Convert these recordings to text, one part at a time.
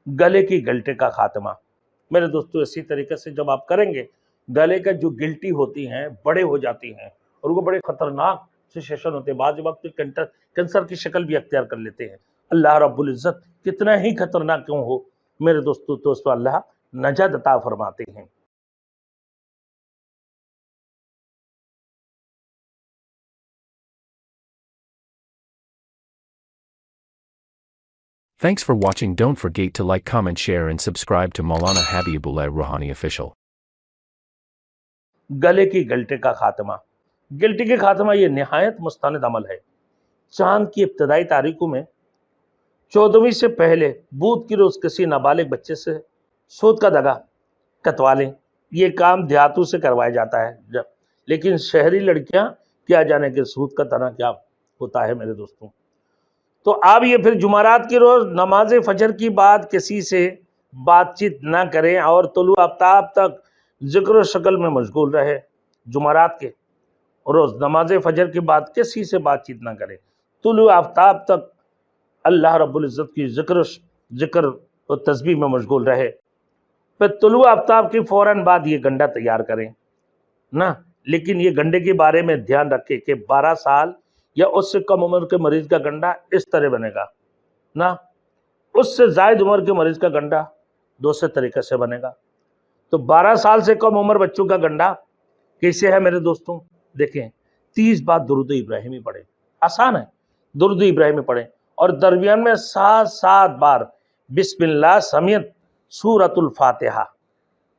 गले की गिल्टी का खात्मा। मेरे दोस्तों, इसी तरीके से जब आप करेंगे, गले का जो गिल्टी होती हैं बड़े हो जाती हैं और वो बड़े खतरनाक सिचुएशन होते हैं, बाद वक्त कैंसर की शक्ल भी अख्तियार कर लेते हैं। अल्लाह रब्बुल इज्जत कितना ही खतरनाक क्यों हो मेरे दोस्तों, तो उसको अल्लाह नजात अता फरमाते हैं। Thanks for watching. Don't forget to like, comment, share and subscribe to Maulana Habibullah Rouhani Official. गले की गिल्टी का खात्मा। गिल्टी के खात्मा ये निहायत मुस्तनद अमल है। चांद की इब्तदाई तारीखों में 14वीं से पहले बूध की रोज किसी नाबालिग बच्चे से सूद का दगा कतवा लें। ये काम देहातों से करवाया जाता है, लेकिन शहरी लड़कियां क्या जाने कि सूद का तना क्या होता है मेरे दोस्तों। तो आप ये फिर जुमारात की रोज नमाज फजर की बाद किसी से बातचीत ना करें और तुलू आफ्ताब तक जिक्र शक्ल में मशगूल रहे। जुमारात के रोज नमाज फजर के बाद किसी से बातचीत ना करें, तुलू आफ्ताब तक अल्लाह रब्बुल इज़्ज़त की जिक्र और तस्बीह में मशगूल रहे। फिर तुलू आफ्ताब के फौरन बाद ये गंडा तैयार करें ना, लेकिन ये गंडे के बारे में ध्यान रखें कि 12 साल या उससे कम उम्र के मरीज का गंडा इस तरह बनेगा ना, उससे जायद उम्र के मरीज का गंडा दूसरे तरीके से बनेगा। तो 12 साल से कम उम्र बच्चों का गंडा कैसे है मेरे दोस्तों, देखें 30 बार दुरूद इब्राहिमी पढ़ें, आसान है, दुरूद इब्राहिमी पढ़ें और दरमियान में 7 बार बिस्मिल्लाह समेत सूरतुल फातिहा,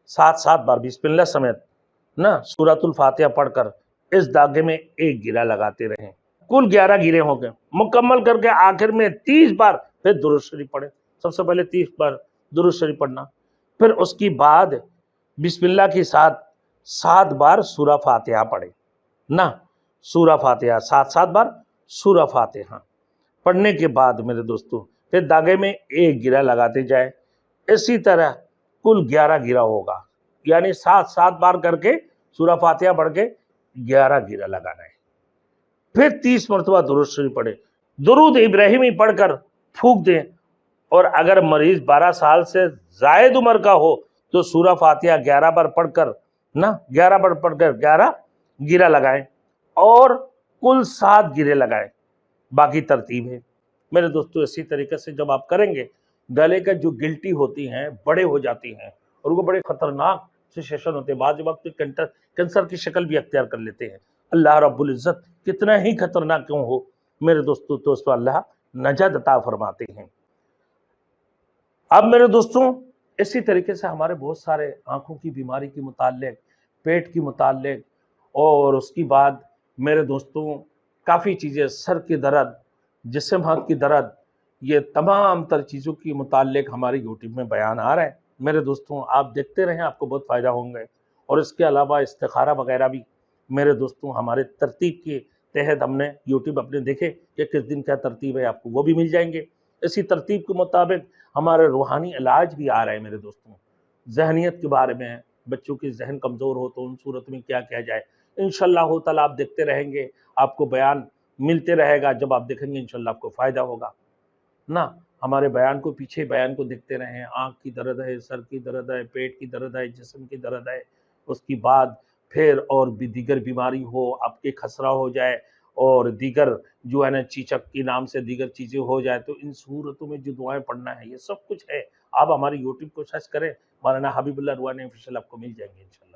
7 बार बिस्मिल्लाह समेत ना सूरतुल फातिहा पढ़कर इस धागे में एक गिरा लगाते रहें। कुल 11 गिरे हो गए, मुकम्मल करके आखिर में 30 बार फिर दुरूद शरीफ पढ़ें। सबसे पहले 30 बार दुरूद शरीफ पढ़ना, फिर उसकी बाद बिस्मिल्लाह के साथ 7 बार सूरा फातिहा पढ़ें ना, सूरा फातिहा 7 बार सूरा फातिहा पढ़ने के बाद मेरे दोस्तों फिर धागे में एक गिरा लगाते जाए। इसी तरह कुल 11 गिरा होगा, यानी 7 बार करके सूरा फातिहा पढ़ के 11 गिरा लगाना है। फिर 30 मरतबा दुरूद शरीफ पढ़े, दुरूद इब्राहिमी पढ़कर फूंक दें और अगर मरीज 12 साल से जायद उम्र का हो तो सूरा फातिहा 11 बार पढ़कर ना 11 बार पढ़कर 11 गिरा लगाएं और कुल 7 गिरे लगाएं। बाकी तरतीब है मेरे दोस्तों। इसी तरीके से जब आप करेंगे, गले का जो गिल्टी होती हैं बड़े हो जाती हैं और वो बड़े खतरनाक सिचुएशन होते हैं, बाद वक्त कैंसर की शक्ल भी अख्तियार कर लेते हैं। अल्लाह रब्बुल इज़्ज़त कितना ही खतरनाक क्यों हो मेरे दोस्तों, तो उसको अल्लाह नजात अता फरमाते हैं। अब मेरे दोस्तों, इसी तरीके से हमारे बहुत सारे आंखों की बीमारी के मुताल्लिक, पेट की मुताल्लिक और उसकी बाद मेरे दोस्तों काफ़ी चीज़ें, सर की दर्द, जिस्म हाथ की दर्द, ये तमाम तर चीज़ों की मुताल्लिक हमारे यूट्यूब में बयान आ रहा है मेरे दोस्तों। आप देखते रहें, आपको बहुत फ़ायदा होंगे। और इसके अलावा इस्तिखारा वगैरह भी मेरे दोस्तों हमारे तरतीब के तहत हमने यूट्यूब अपने देखे कि किस दिन क्या तरतीब है, आपको वो भी मिल जाएंगे। इसी तरतीब के मुताबिक हमारे रूहानी इलाज भी आ रहे हैं मेरे दोस्तों। जहनीत के बारे में, बच्चों की जहन कमज़ोर हो तो उन सूरत में क्या किया जाए, इंशाअल्लाह ताला आप देखते रहेंगे, आपको बयान मिलते रहेगा। जब आप देखेंगे इंशाअल्लाह आपको फ़ायदा होगा ना। हमारे बयान को, पीछे बयान को देखते रहें। आँख की दर्द है, सर की दर्द है, पेट की दर्द है, जिस्म की दर्द है, उसकी बाद फिर और भी दीगर बीमारी हो, आपके खसरा हो जाए और दीगर जो है ना चीचक के नाम से दीगर चीज़ें हो जाए, तो इन सूरतों में जो दुआएं पढ़ना है, ये सब कुछ है। आप हमारे यूट्यूब को सर्च करें, मौलाना हबीबुल्लाह रूहानी ऑफिशियल, आपको मिल जाएंगे इंशाअल्लाह।